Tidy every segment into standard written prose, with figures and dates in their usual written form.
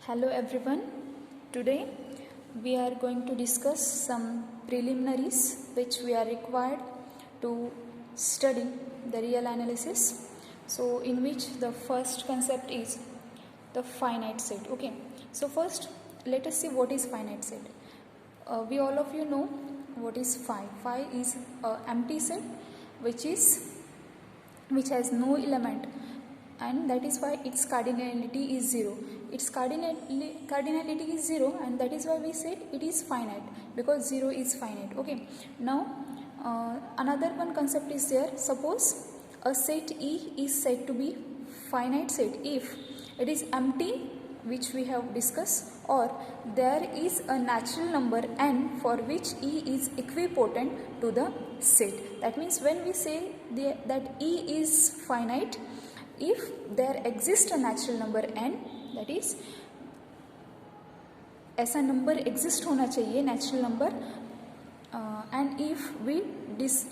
Hello everyone. Today we are going to discuss some preliminaries which we are required to study the real analysis. So in which the first concept is the finite set. Okay. So first let us see what is finite set. We all of you know what is phi. Phi is an empty set which has no element, and that is why its cardinality is 0. Its cardinality is 0, and that is why we said it is finite, because 0 is finite. Okay. Now another one concept is there. Suppose a set E is said to be finite set if it is empty, which we have discussed, or there is a natural number n for which E is equipotent to the set. That means when we say that E is finite, if there exists a natural number n, that is ऐसा number exist होना चाहिए natural number, and if we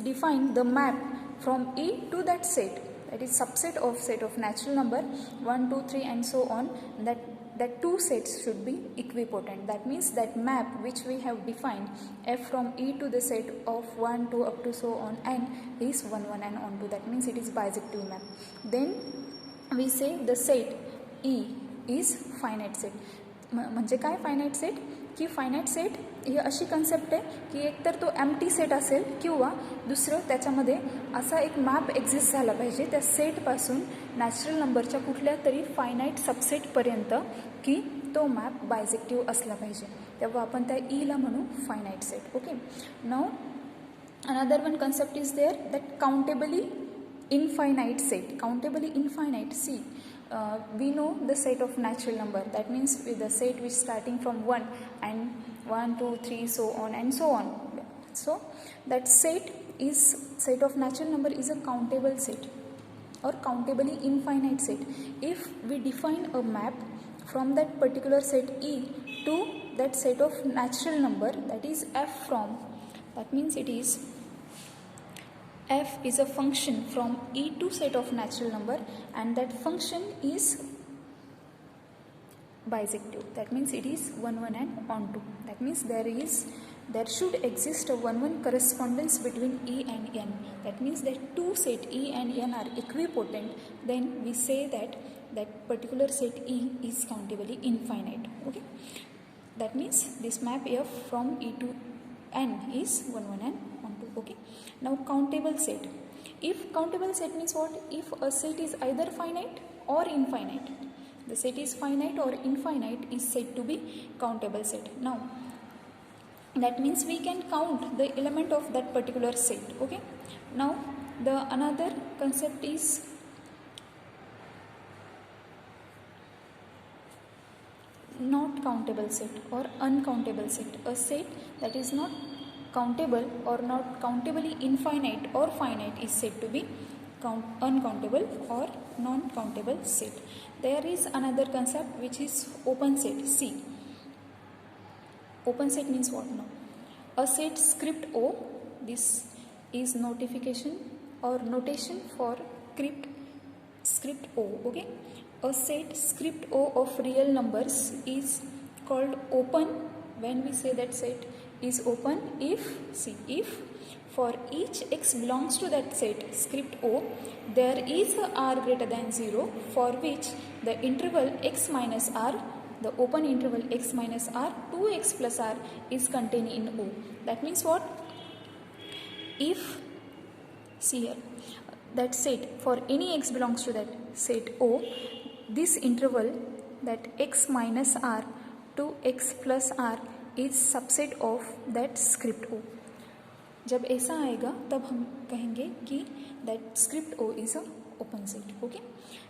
define the map from E to that set, that is subset of natural number 1, 2, 3 and so on, that two sets should be equipotent. That means that map which we have defined f from E to the set of 1, 2 up to so on n is 1, 1 and on to. That means it is bisective map. Then we say the set E is finite set. म्हणजे काय finite set? की finite set ही अशी concept आहे की एकतर तो empty set असेल किंवा दुसरं त्याच्यामध्ये असा एक मॅप एक्झिस्ट झाला पाहिजे त्या सेटपासून नॅचरल नंबरच्या कुठल्या तरी फायनाईट सबसेटपर्यंत की तो मॅप बायजेक्टिव्ह असला पाहिजे. तेव्हा आपण त्या ईला म्हणू finite set. Okay. Now another one concept is there that countably infinite set. Countably infinite, see, we know the set of natural number, that means with the set which starting from 1 and 1, 2, 3 so on and so on. So that set of natural number is a countable set or countably infinite set. If we define a map from that particular set E to that set of natural number, that is f from, that means it is f is a function from E to set of natural number, and that function is bisective. That means it is 1, 1 and on to. That means there should exist a 1, 1 correspondence between E and n. That means that two set E and n are equipotent. Then we say that particular set E is countably infinite. Okay. That means this map f from E to n is 1, 1 and on to. Okay. Now countable set. If countable set means what? If a set is either finite or infinite. The set is finite or infinite is said to be countable set. Now that means we can count the element of that particular set. Okay. Now the another concept is not countable set or uncountable set. A set that is not countable or not countably infinite or finite is said to be uncountable or non-countable set. There is another concept which is open set. See, open set means what now? A set script O, this is notification or notation for script O. Okay. A set script O of real numbers is called open when we say that set is open if for each x belongs to that set script O, there is a r greater than 0 for which the interval x minus r, the open interval x minus r, 2x plus r is contained in O. That means what? If, see here, that set for any x belongs to that set O, this interval that x minus r to x plus r is subset of that script O. जब ऐसा आएगा तब हम कहेंगे कि that script O is a open set. Okay.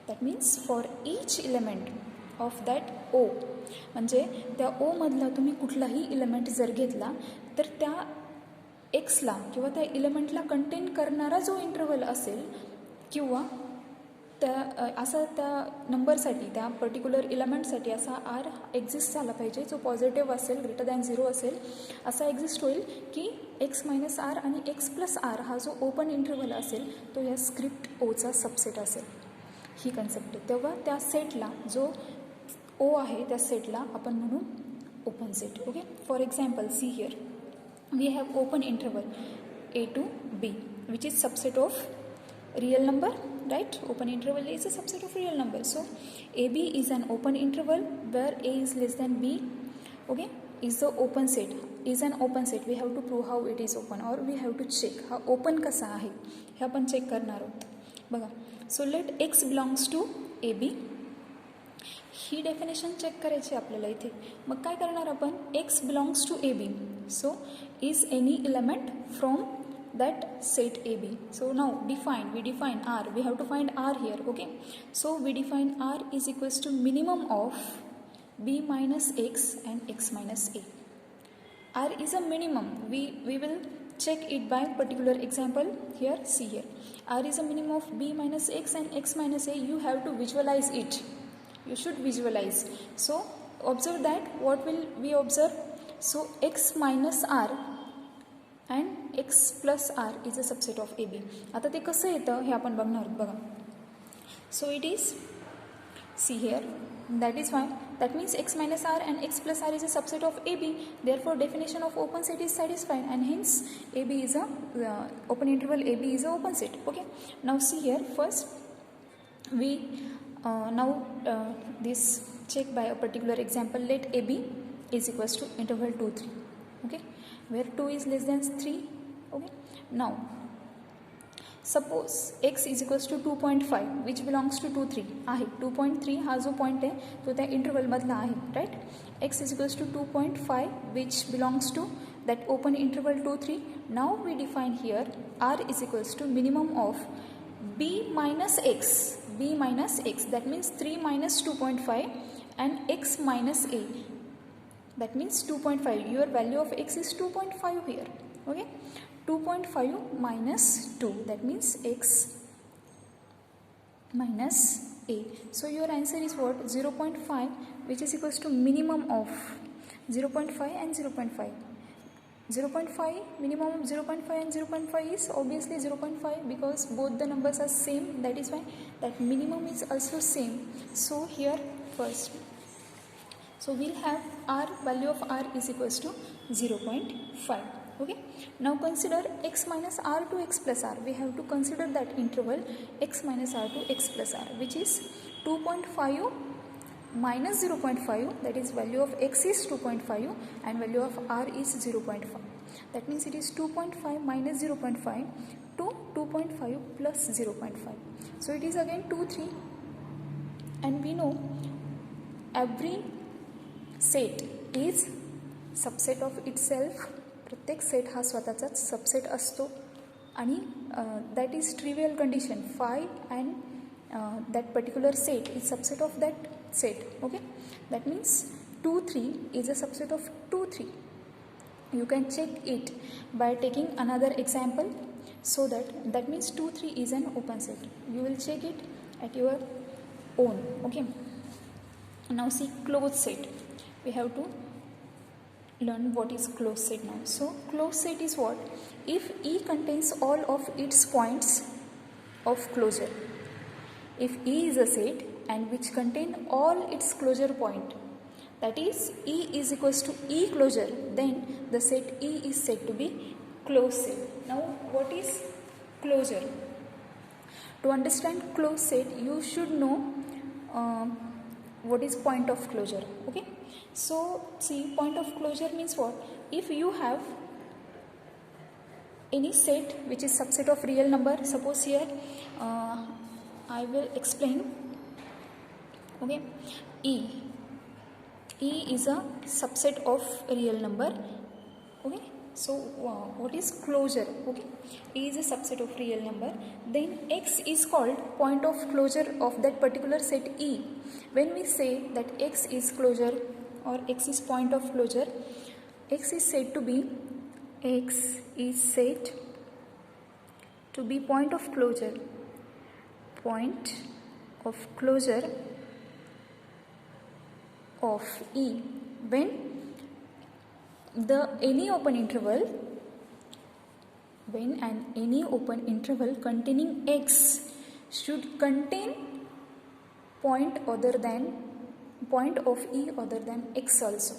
That means for each element of that O, म्हणजे त्या ओ मधला तुम्ही कुठलाही इलेमेंट जर घेतला तर त्या एक्सला किंवा त्या इलेमेंटला कंटेन करणारा जो इंटरवल असेल किंवा त्या नंबरसाठी त्या पर्टिक्युलर इलेमेंटसाठी असा आर एक्झिस्ट झाला पाहिजे जो पॉझिटिव्ह असेल, ग्रेटर दॅन 0 असेल, असा एक्झिस्ट होईल की एक्स मायनस आर आणि एक्स प्लस आर हा जो ओपन इंटरवल असेल तो या स्क्रिप्ट ओचा सबसेट असेल. ही कन्सेप्ट आहे. तेव्हा त्या सेटला जो ओ आहे त्या सेटला आपण म्हणू open set. Okay, for example see here we have open interval a to b which is subset of real number, right? Open interval is a subset of real number. So ab is an open interval where a is less than b, okay, is the open set, is an open set. We have to prove how it is open, or we have to check हा open कसा आहे हे आपण check करणार आहोत. बघा, so let x belongs to A B. ही definition check करायची आपल्याला इथे. मग काय करणार आपण, x belongs to A B. So is any element from that set AB. So now we define R. We have to find R here. Okay, so we define R is equals to minimum of B minus X and X minus A. R is a minimum. We will check it by particular example here. See here, R is a minimum of B minus X and X minus A. You have to visualize it. You should visualize. So observe that. What will we observe? So X minus R and x plus r is a subset of AB. आता ते कसं येतं हे आपण बघणार आहोत. बघा, so it is, see here, that is why, that means x minus r and x plus r is a subset of AB. Therefore definition of open set is satisfied, and hence AB is a open interval AB is a open set. Okay, now see here, first we this check by a particular example. Let AB is equals to interval 2 3, okay, where 2 is less than 3. Okay, now suppose x is equals to 2.5 which belongs to 2 3 आहे. 2.3 हा जो point आहे तो त्या interval मधला आहे, right. x is equals to 2.5 which belongs to that open interval 2 3. now we define here r is equals to minimum of b minus x. b minus x, that means 3 minus 2.5 and x minus a, that means 2.5. your value of x is 2.5 here. Okay, 2.5 minus 2, that means x minus a. So your answer is what, 0.5, which is equals to minimum of 0.5 and 0.5. 0.5 minimum of 0.5 and 0.5 is obviously 0.5 because both the numbers are same. That is why that minimum is also same. So here first, so we'll have r, value of r is equals to 0.5. Okay, now consider x minus r to x plus r. We have to consider that interval x minus r to x plus r, which is 2.5 minus 0.5, that is value of x is 2.5 and value of r is 0.5. That means it is 2.5 minus 0.5 to 2.5 plus 0.5. So it is again 2 3, and we know every set is subset of itself. प्रत्येक set हा स्वतःचाच subset असतो, आणि that is trivial condition. Five and that particular set is subset of that set. Okay, that means 2 3 is a subset of 2 3. you can check it by taking another example, so that means 2 3 is an open set. You will check it at your own. Okay, now see closed set. We have to learn what is closed set now. So closed set is what, if E contains all of its points of closure. If E is a set and which contain all its closure point, that is E is equals to E closure, then the set E is said to be closed set. Now what is closure? To understand closed set, you should know what is point of closure. Okay, so see, point of closure means what, if you have any set which is subset of real number. Suppose here I will explain. Okay, E is a subset of real number. Okay, so what is closure? Okay, E is a subset of real number, then X is called point of closure of that particular set E. When we say that X is closure or X is point of closure, X is said to be point of closure of E when any open interval containing X should contain point other than point of E other than X also,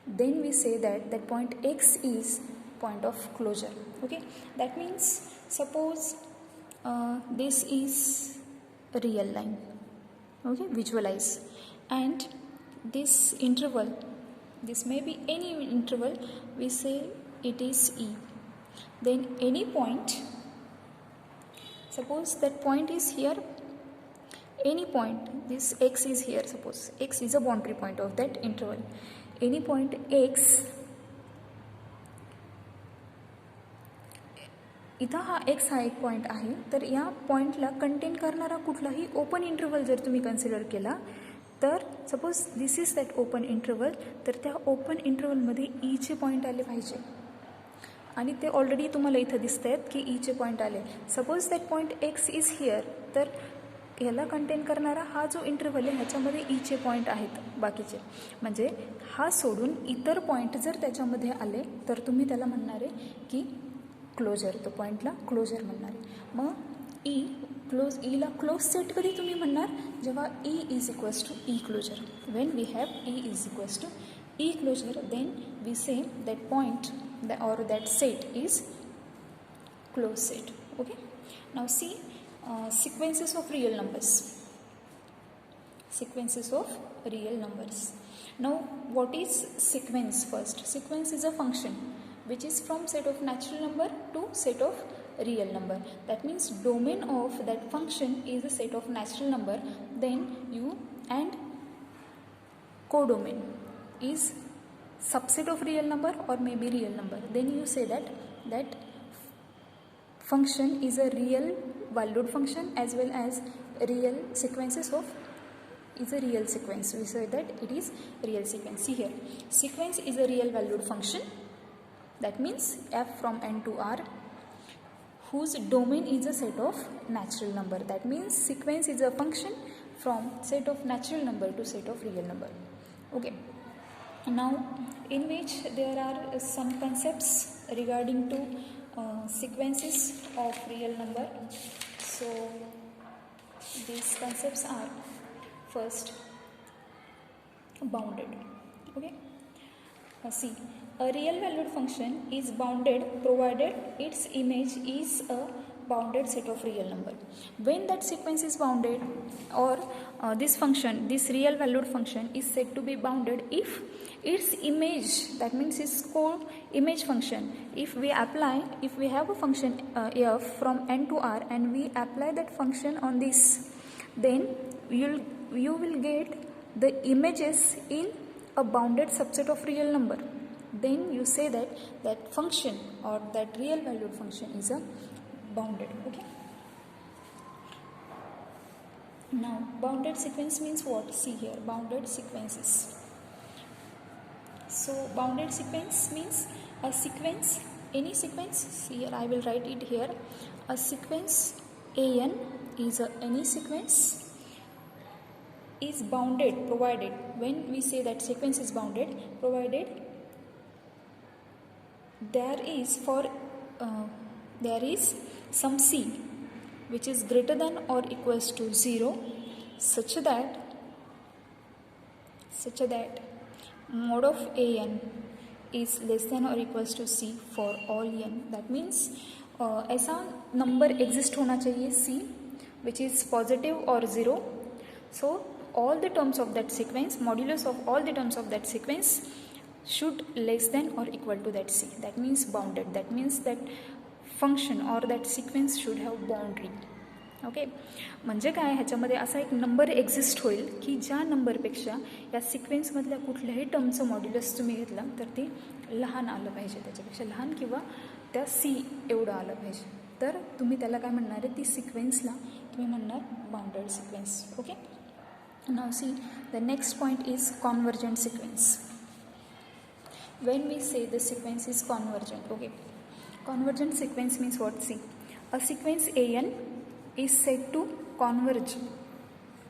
then we say that that point X is point of closure. Okay, that means suppose this is a real line. Okay, visualize, and this interval, this may be any interval, we say it is E. Then any point, suppose that point is here, any point, this X is here, suppose X is a boundary point of that interval, any point X, इथं हा X हा एक point आहे, तर या पॉईंटला contain करणारा कुठलाही ओपन इंटरवल जर तुम्ही कन्सिडर केला तर suppose this is that open interval, तर त्या ओपन इंटरवलमध्ये ईचे पॉईंट आले पाहिजे आणि ते ऑलरेडी तुम्हाला इथं दिसत आहेत की ईचे पॉईंट आले. Suppose that point X is here, तर ह्याला कंटेन करणारा हा जो इंटरवल आहे ह्याच्यामध्ये ईचे पॉईंट आहेत बाकीचे, म्हणजे हा सोडून इतर पॉईंट जर त्याच्यामध्ये आले तर तुम्ही त्याला म्हणणार आहे की क्लोजर, तो पॉईंटला क्लोजर म्हणणार आहे. मग ई क्लोज, ईला क्लोज सेट कधी तुम्ही म्हणणार, जेव्हा E is equals to E closure. When we have E is equals to E closure, then we say that point or that set is closed set. Okay, now see sequences of real numbers. Sequences of real numbers. Now what is sequence? First, sequence is a function which is from set of natural number to set of real number. That means domain of that function is a set of natural number, then you and codomain is subset of real number or maybe real number, then you say that that function is a real valued function as well as real sequences of is a real sequence. We say that it is real sequence. See here, sequence is a real valued function, that means f from n to r whose domain is a set of natural number. That means sequence is a function from set of natural number to set of real number. Okay, now in which there are some concepts regarding to sequences of real number. So these concepts are first bounded. Okay, see, a real valued function is bounded provided its image is a bounded set of real number. When that sequence is bounded or this function, this real valued function is said to be bounded if its image, that means its co-image function, if we have a function f from n to r and we apply that function on this, then you will get the images in a bounded subset of real number. Then you say that that function or that real valued function is a bounded. Okay, now bounded sequence means what? See here, bounded sequences. So bounded sequence means a sequence, any sequence. See here, I will write it here. A sequence an is any sequence is bounded provided, when we say that sequence is bounded provided there is some c which is greater than or equals to 0 such that mod of an is less than or equals to c for all n. That means ऐसा number exist होना चाहिए c which is positive or 0. So all the terms of that sequence, modulus of all the terms of that sequence should less than or equal to that c. That means bounded. That means that function or that sequence should have boundary. Okay, म्हणजे काय, ह्याच्यामध्ये असा एक number exist होईल की ज्या नंबरपेक्षा या सिक्वेन्समधल्या कुठल्याही टर्मचं मॉड्युलस तुम्ही घेतलं तर ते लहान आलं पाहिजे, त्याच्यापेक्षा लहान किंवा त्या सी एवढं आलं पाहिजे, तर तुम्ही त्याला काय म्हणणार आहे, ती सिक्वेन्सला तुम्ही म्हणणार bounded sequence. Okay, now see the next point is convergent sequence. when we say the sequence is convergent. Okay, convergent sequence means what? See, a sequence an is said to converge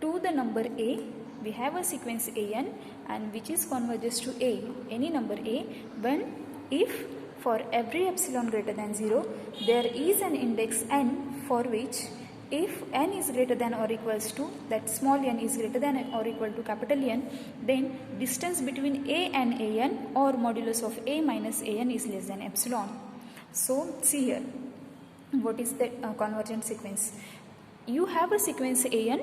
to the number a. We have a sequence an and which is converges to a, any number a, when if for every epsilon greater than 0 there is an index n for which if n is greater than or equals to, that small n is greater than or equal to capital N, then distance between a and an or modulus of a minus an is less than epsilon. So see here, what is the convergent sequence? You have a sequence an,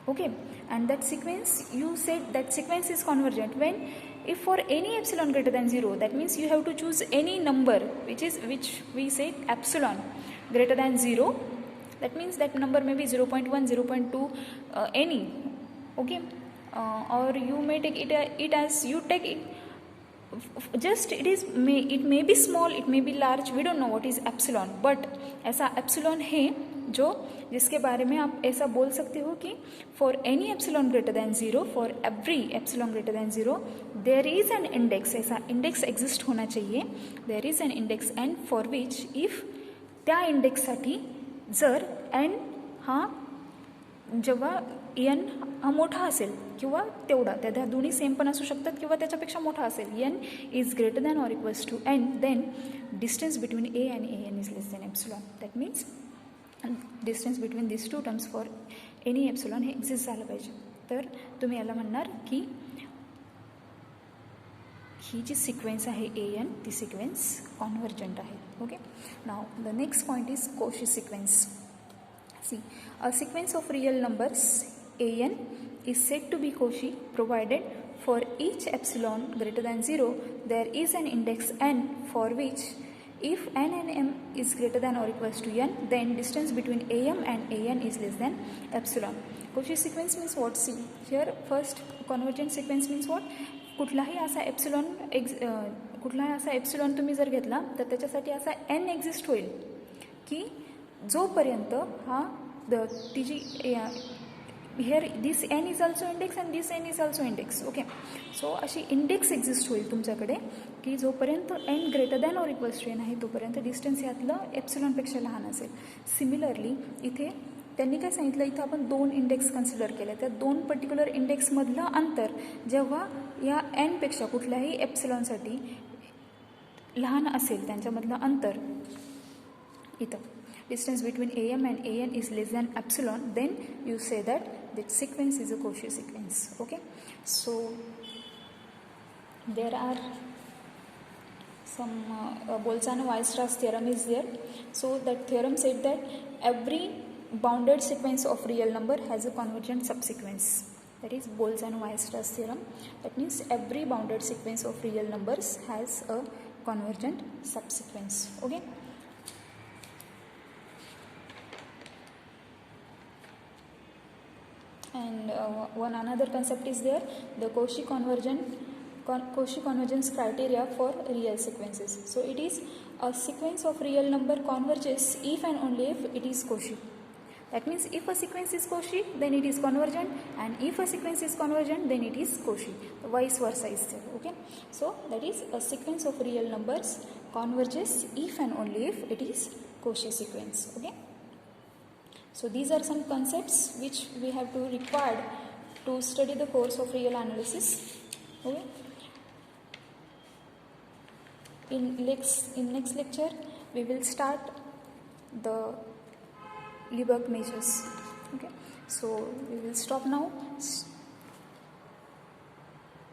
okay, and that sequence, you said that sequence is convergent when, if for any epsilon greater than 0, that means you have to choose any number which we say epsilon greater than 0, that means that number may be 0.1, 0.2, any, okay, or you may take it as you take it, just it may be small, it may be large, we don't know what is epsilon, but ऐसा epsilon है जो जिसके बारे में आप ऐसा बोल सकते हो कि for any epsilon greater than 0, for every epsilon greater than 0, there is an index, ऐसा index exist होना चाहिए, there is an index n for which if त्या इंडेक्ससाठी जर n हा जेव्हा n हा मोठा असेल किंवा तेवढा, त्या दोन्ही सेम पण असू शकतात किंवा त्याच्यापेक्षा मोठा असेल, n is greater than or equals to n, then distance between a and an is less than epsilon. That means distance between this two terms for any epsilon हे एक्झिस्ट झालं पाहिजे. तर तुम्ही याला म्हणणार की ही जी सिक्वेन्स आहे an, ती सिक्वेन्स कॉन्व्हर्जंट आहे. Okay, now the next point is Cauchy sequence. See, a sequence of real numbers an is said to be Cauchy provided for each epsilon greater than 0 there is an index n for which if n and m is greater than or equals to n, then distance between am and an is less than epsilon. Cauchy sequence means what? See here, first convergent sequence means what? कुठलाही असा epsilon तुम्ही जर घेतला तर त्याच्यासाठी असा n exist होईल की जोपर्यंत हा ती जी here this n is also index and this n is also index. Okay, so अशी इंडेक्स एक्झिस्ट होईल तुमच्याकडे की जोपर्यंत n greater than or equals to n आहे तोपर्यंत डिस्टन्स यातलं एप्सिलॉनपेक्षा लहान असेल. सिमिलरली इथे त्यांनी काय सांगितलं, इथं आपण 2 इंडेक्स कन्सिडर केले, त्या 2 पर्टिक्युलर इंडेक्समधलं अंतर जेव्हा या nपेक्षा कुठल्याही एप्सिलॉनसाठी लहान असेल, त्यांच्यामधलं अंतर इथं distance between am and an is less than epsilon, then you say that that sequence is a Cauchy sequence. Okay, so there are some Bolzano-Weierstrass theorem is there. So that theorem said that every bounded sequence of real number has a convergent subsequence. That is Bolzano-Weierstrass theorem. That means every bounded sequence of real numbers has a convergent subsequence. Okay. And one another concept is there, the Cauchy convergence criteria for real sequences. So it is a sequence of real number converges if and only if it is Cauchy. That means if a sequence is Cauchy, then it is convergent, and if a sequence is convergent, then it is Cauchy. Vice versa is there. Okay, so that is a sequence of real numbers converges if and only if it is Cauchy sequence. Okay. So these are some concepts which we have to require to study the course of real analysis. Okay. In next lecture, we will start the Lebesgue measures. Okay. So we will stop now.